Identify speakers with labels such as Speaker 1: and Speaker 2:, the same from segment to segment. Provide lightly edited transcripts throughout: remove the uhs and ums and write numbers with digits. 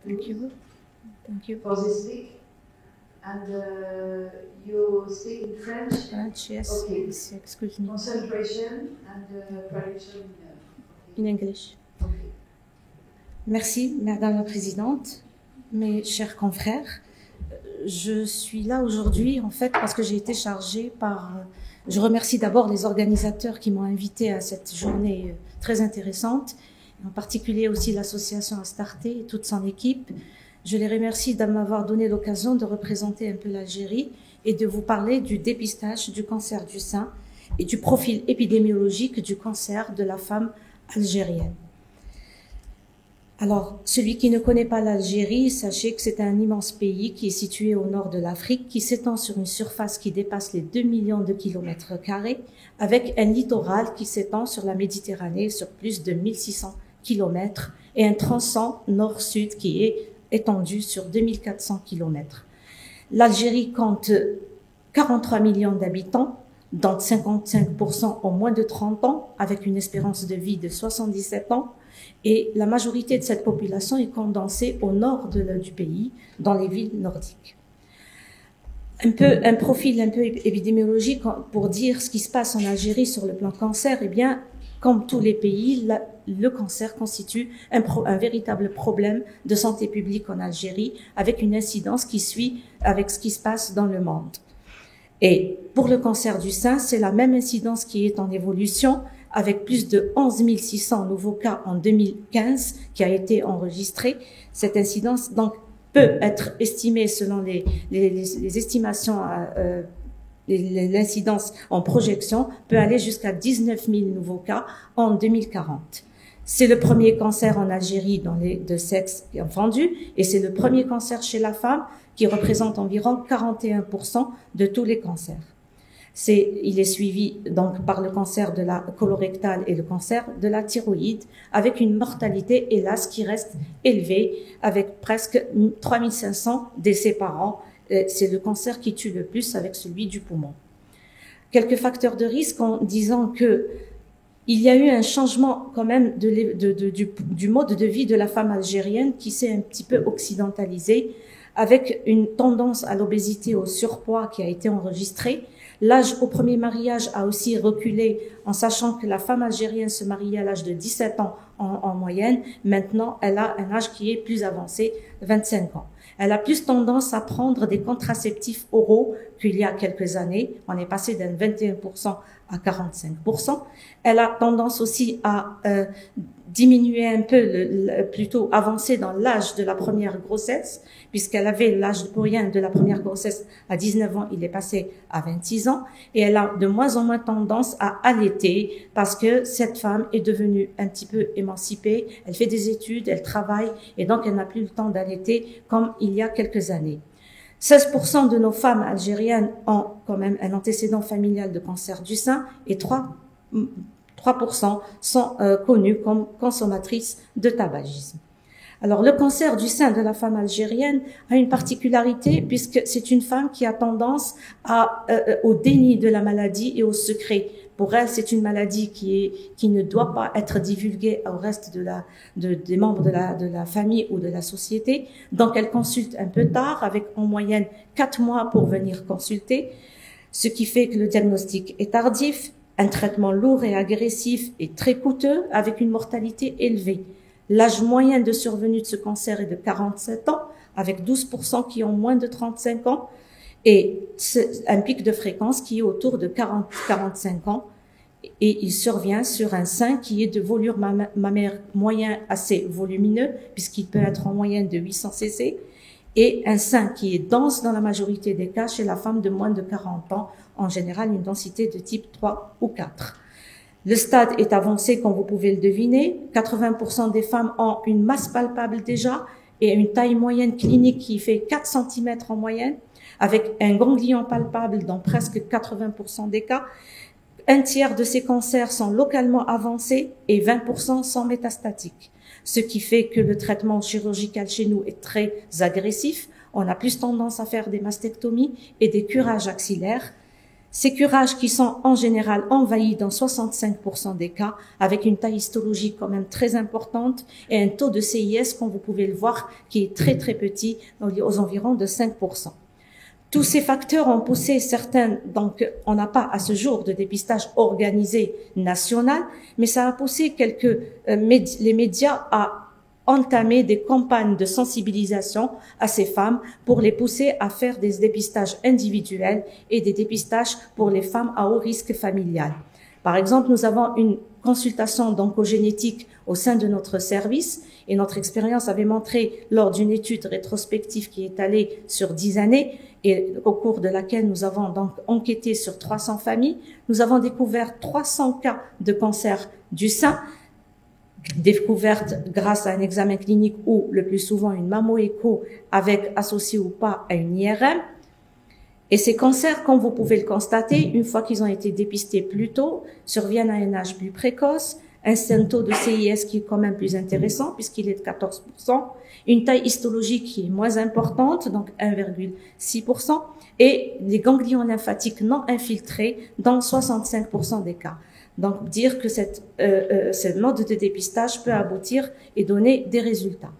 Speaker 1: Thank you. Thank you.
Speaker 2: for this week. And you speak in French?
Speaker 1: French, yes.
Speaker 2: Okay.
Speaker 1: Yes, excuse me.
Speaker 2: Concentration and prediction
Speaker 1: In English.
Speaker 2: Okay.
Speaker 1: Merci, Madame la Présidente, mes chers confrères. Je suis là aujourd'hui, en fait, parce que j'ai été chargée par... Je remercie d'abord les organisateurs qui m'ont invitée à cette journée très intéressante, en particulier aussi l'association Astarté et toute son équipe. Je les remercie de m'avoir donné l'occasion de représenter un peu l'Algérie et de vous parler du dépistage du cancer du sein et du profil épidémiologique du cancer de la femme algérienne. Alors, celui qui ne connaît pas l'Algérie, sachez que c'est un immense pays qui est situé au nord de l'Afrique, qui s'étend sur une surface qui dépasse les 2 millions de kilomètres carrés, avec un littoral qui s'étend sur la Méditerranée sur plus de 1600 kilomètres et un tronçon nord-sud qui est étendu sur 2400 kilomètres. L'Algérie compte 43 millions d'habitants, dont 55% ont moins de 30 ans, avec une espérance de vie de 77 ans. Et la majorité de cette population est condensée au nord du pays, dans les villes nordiques. Un profil un peu épidémiologique pour dire ce qui se passe en Algérie sur le plan cancer. Eh bien, comme tous les pays, le cancer constitue un véritable problème de santé publique en Algérie, avec une incidence qui suit avec ce qui se passe dans le monde. Et pour le cancer du sein, c'est la même incidence qui est en évolution, avec plus de 11 600 nouveaux cas en 2015 qui a été enregistré. Cette incidence donc peut être estimée selon les estimations, l'incidence en projection peut aller jusqu'à 19 000 nouveaux cas en 2040. C'est le premier cancer en Algérie dans les deux sexes confondus et c'est le premier cancer chez la femme qui représente environ 41% de tous les cancers. Il est suivi donc par le cancer de la colorectale et le cancer de la thyroïde, avec une mortalité, hélas, qui reste élevée, avec presque 3500 décès par an. C'est le cancer qui tue le plus avec celui du poumon. Quelques facteurs de risque en disant que il y a eu un changement quand même du mode de vie de la femme algérienne qui s'est un petit peu occidentalisé, avec une tendance à l'obésité, au surpoids qui a été enregistrée. L'âge au premier mariage a aussi reculé en sachant que la femme algérienne se mariait à l'âge de 17 ans en moyenne. Maintenant, elle a un âge qui est plus avancé, 25 ans. Elle a plus tendance à prendre des contraceptifs oraux qu'il y a quelques années. On est passé d'un 21% à 45%. Elle a tendance aussi à diminuer un peu, plutôt avancer dans l'âge de la première grossesse, puisqu'elle avait l'âge moyen de la première grossesse à 19 ans, il est passé à 26 ans, et elle a de moins en moins tendance à allaiter, parce que cette femme est devenue un petit peu émancipée, elle fait des études, elle travaille, et donc elle n'a plus le temps d'allaiter comme il y a quelques années. 16% de nos femmes algériennes ont quand même un antécédent familial de cancer du sein, et 3% sont connues comme consommatrices de tabagisme. Alors, le cancer du sein de la femme algérienne a une particularité puisque c'est une femme qui a tendance au déni de la maladie et au secret. Pour elle, c'est une maladie qui ne doit pas être divulguée au reste des membres de la famille ou de la société. Donc, elle consulte un peu tard, avec en moyenne 4 mois pour venir consulter, ce qui fait que le diagnostic est tardif. Un traitement lourd et agressif est très coûteux, avec une mortalité élevée. L'âge moyen de survenue de ce cancer est de 47 ans, avec 12% qui ont moins de 35 ans, et un pic de fréquence qui est autour de 40-45 ans, et il survient sur un sein qui est de volume mammaire moyen assez volumineux, puisqu'il peut être en moyenne de 800 cc, et un sein qui est dense dans la majorité des cas chez la femme de moins de 40 ans, en général une densité de type 3 ou 4. Le stade est avancé, comme vous pouvez le deviner. 80% des femmes ont une masse palpable déjà et une taille moyenne clinique qui fait 4 cm en moyenne, avec un ganglion palpable dans presque 80% des cas. Un tiers de ces cancers sont localement avancés et 20% sont métastatiques. Ce qui fait que le traitement chirurgical chez nous est très agressif. On a plus tendance à faire des mastectomies et des curages axillaires. Ces curages qui sont en général envahis dans 65% des cas, avec une taille histologique quand même très importante et un taux de CIS, comme vous pouvez le voir, qui est très très petit, aux environs de 5%. Tous ces facteurs ont poussé certains, donc on n'a pas à ce jour de dépistage organisé national, mais ça a poussé les médias à entamer des campagnes de sensibilisation à ces femmes pour les pousser à faire des dépistages individuels et des dépistages pour les femmes à haut risque familial. Par exemple, nous avons une consultation d'oncogénétique au sein de notre service et notre expérience avait montré lors d'une étude rétrospective qui est allée sur 10 années et au cours de laquelle nous avons donc enquêté sur 300 familles, nous avons découvert 300 cas de cancer du sein, découverte grâce à un examen clinique ou le plus souvent une mammo-écho avec associé ou pas à une IRM. Et ces cancers, comme vous pouvez le constater, une fois qu'ils ont été dépistés plus tôt, surviennent à un âge plus précoce, un taux de CIS qui est quand même plus intéressant puisqu'il est de 14%, une taille histologique qui est moins importante, donc 1,6%, et des ganglions lymphatiques non infiltrés dans 65% des cas. Donc, dire que cette mode de dépistage peut aboutir et donner des résultats.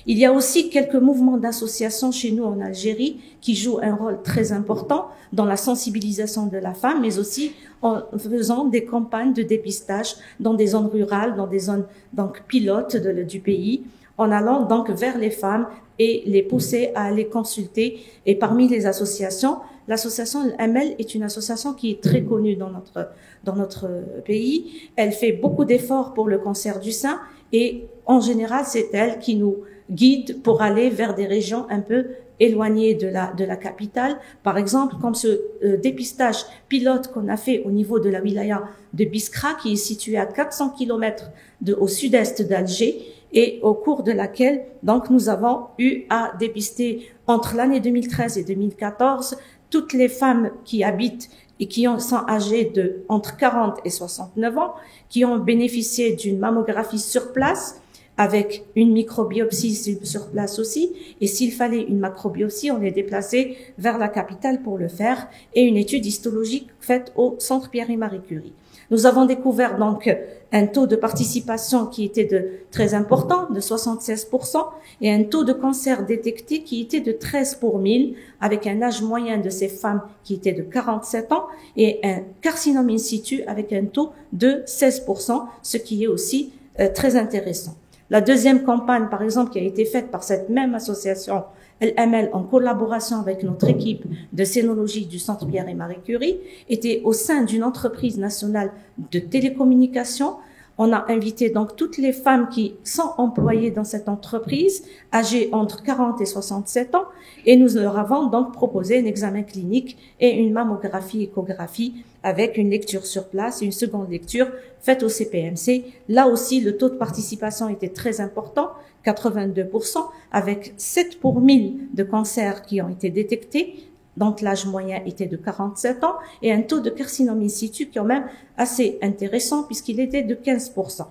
Speaker 1: Il y a aussi quelques mouvements d'association chez nous en Algérie qui jouent un rôle très important dans la sensibilisation de la femme, mais aussi en faisant des campagnes de dépistage dans des zones rurales, dans des zones donc pilotes du pays, en allant donc vers les femmes et les pousser à aller consulter. Et parmi les associations, l'association ML est une association qui est très connue dans notre pays. Elle fait beaucoup d'efforts pour le cancer du sein et en général, c'est elle qui nous guide pour aller vers des régions un peu éloignées de la capitale. Par exemple, comme ce dépistage pilote qu'on a fait au niveau de la wilaya de Biskra, qui est située à 400 km au sud-est d'Alger, et au cours de laquelle, donc, nous avons eu à dépister entre l'année 2013 et 2014 toutes les femmes qui habitent et qui sont âgées entre 40 et 69 ans, qui ont bénéficié d'une mammographie sur place, avec une microbiopsie sur place aussi. Et s'il fallait une macrobiopsie, on est déplacé vers la capitale pour le faire, et une étude histologique faite au Centre Pierre et Marie Curie. Nous avons découvert donc un taux de participation qui était très important, de 76%, et un taux de cancer détecté qui était de 13 pour 1000, avec un âge moyen de ces femmes qui était de 47 ans, et un carcinome in situ avec un taux de 16%, ce qui est aussi très intéressant. La deuxième campagne, par exemple, qui a été faite par cette même association LML en collaboration avec notre équipe de sénologie du Centre Pierre et Marie Curie, était au sein d'une entreprise nationale de télécommunications. On a invité donc toutes les femmes qui sont employées dans cette entreprise, âgées entre 40 et 67 ans, et nous leur avons donc proposé un examen clinique et une mammographie-échographie avec une lecture sur place et une seconde lecture faite au CPMC. Là aussi, le taux de participation était très important, 82%, avec 7 pour 1000 de cancers qui ont été détectés. Donc, l'âge moyen était de 47 ans et un taux de carcinome in situ quand même assez intéressant puisqu'il était de 15%.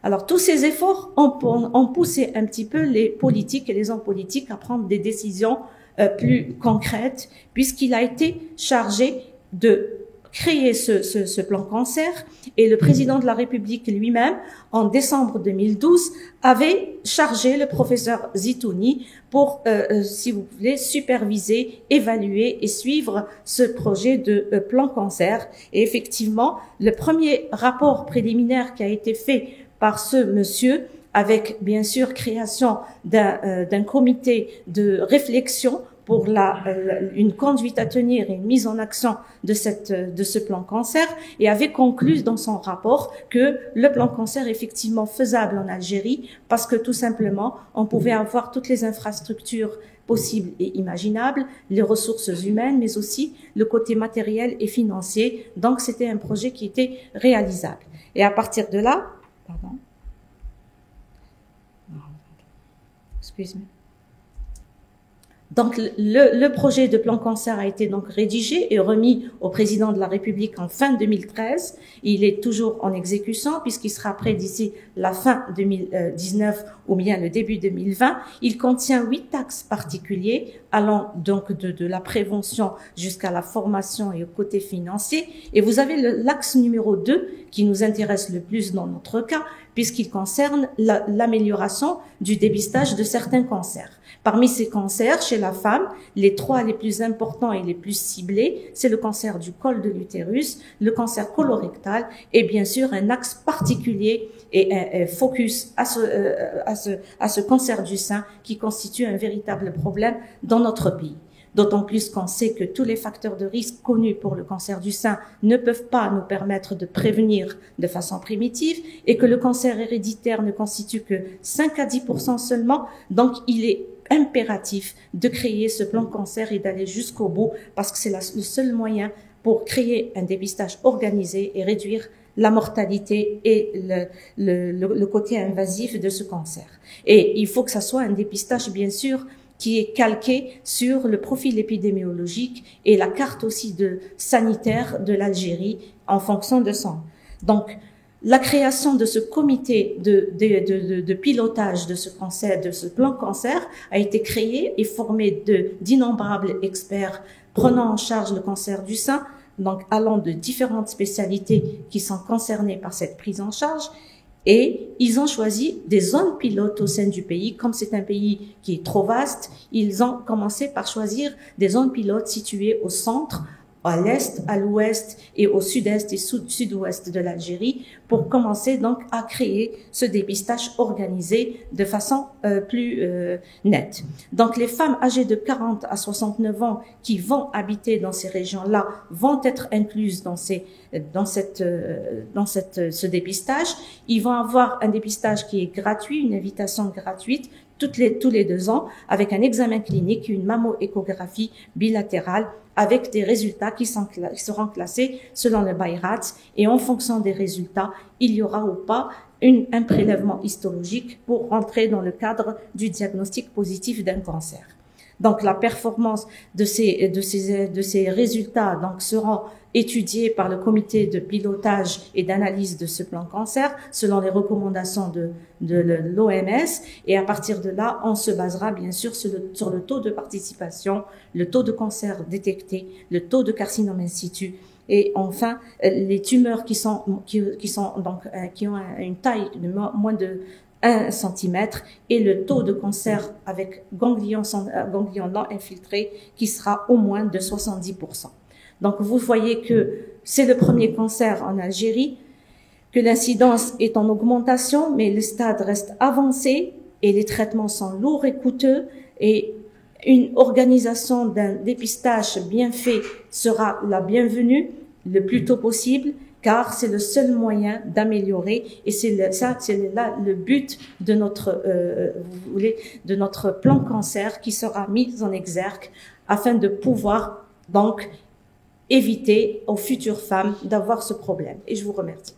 Speaker 1: Alors, tous ces efforts ont poussé un petit peu les politiques et les hommes politiques à prendre des décisions plus concrètes puisqu'il a été chargé de créer ce plan cancer et le président de la République lui-même, en décembre 2012, avait chargé le professeur Zitouni pour, si vous voulez, superviser, évaluer et suivre ce projet de plan cancer. Et effectivement, le premier rapport préliminaire qui a été fait par ce monsieur, avec bien sûr création d'un comité de réflexion pour une conduite à tenir et une mise en action de ce plan cancer, et avait conclu dans son rapport que le plan cancer est effectivement faisable en Algérie parce que tout simplement on pouvait avoir toutes les infrastructures possibles et imaginables, les ressources humaines, mais aussi le côté matériel et financier. Donc c'était un projet qui était réalisable. Et à partir de là, excuse-moi. Donc, le projet de plan cancer a été donc rédigé et remis au président de la République en fin 2013. Il est toujours en exécution puisqu'il sera prêt d'ici la fin 2019 ou bien le début 2020. Il contient 8 axes particuliers allant donc de la prévention jusqu'à la formation et au côté financier. Et vous avez l'axe numéro 2 qui nous intéresse le plus dans notre cas puisqu'il concerne l'amélioration du dépistage de certains cancers. Parmi ces cancers, chez la femme, les 3 les plus importants et les plus ciblés, c'est le cancer du col de l'utérus, le cancer colorectal et bien sûr un axe particulier et un focus à ce cancer du sein qui constitue un véritable problème dans notre pays. D'autant plus qu'on sait que tous les facteurs de risque connus pour le cancer du sein ne peuvent pas nous permettre de prévenir de façon primitive et que le cancer héréditaire ne constitue que 5 à 10% seulement. Donc, il est impératif de créer ce plan cancer et d'aller jusqu'au bout parce que c'est le seul moyen pour créer un dépistage organisé et réduire la mortalité et le côté invasif de ce cancer. Et il faut que ça soit un dépistage, bien sûr, qui est calqué sur le profil épidémiologique et la carte aussi sanitaire de l'Algérie en fonction de son. Donc, la création de ce comité de pilotage de ce cancer, de ce plan cancer, a été créée et formé d'innombrables experts prenant en charge le cancer du sein, donc allant de différentes spécialités qui sont concernées par cette prise en charge. Et ils ont choisi des zones pilotes au sein du pays. Comme c'est un pays qui est trop vaste, ils ont commencé par choisir des zones pilotes situées au centre, à l'est, à l'ouest et au sud-est et sud-ouest de l'Algérie pour commencer donc à créer ce dépistage organisé de façon plus nette. Donc les femmes âgées de 40 à 69 ans qui vont habiter dans ces régions-là vont être incluses dans ce dépistage. Ils vont avoir un dépistage qui est gratuit, une invitation gratuite tous les 2 ans avec un examen clinique, une mammo-échographie bilatérale avec des résultats qui seront classés selon le BIRATS et en fonction des résultats, il y aura ou pas un prélèvement histologique pour rentrer dans le cadre du diagnostic positif d'un cancer. Donc la performance de ces résultats donc seront étudiés par le comité de pilotage et d'analyse de ce plan cancer selon les recommandations de l'OMS et à partir de là, on se basera bien sûr sur le taux de participation, le taux de cancer détecté, le taux de carcinome in situ et enfin les tumeurs qui ont une taille de moins de 1 cm et le taux de cancer avec ganglions non infiltrés qui sera au moins de 70%. Donc vous voyez que c'est le premier cancer en Algérie, que l'incidence est en augmentation, mais le stade reste avancé et les traitements sont lourds et coûteux et une organisation d'un dépistage bien fait sera la bienvenue le plus tôt possible car c'est le seul moyen d'améliorer et c'est là le but de notre plan cancer qui sera mis en exergue afin de pouvoir donc éviter aux futures femmes d'avoir ce problème. Et je vous remercie.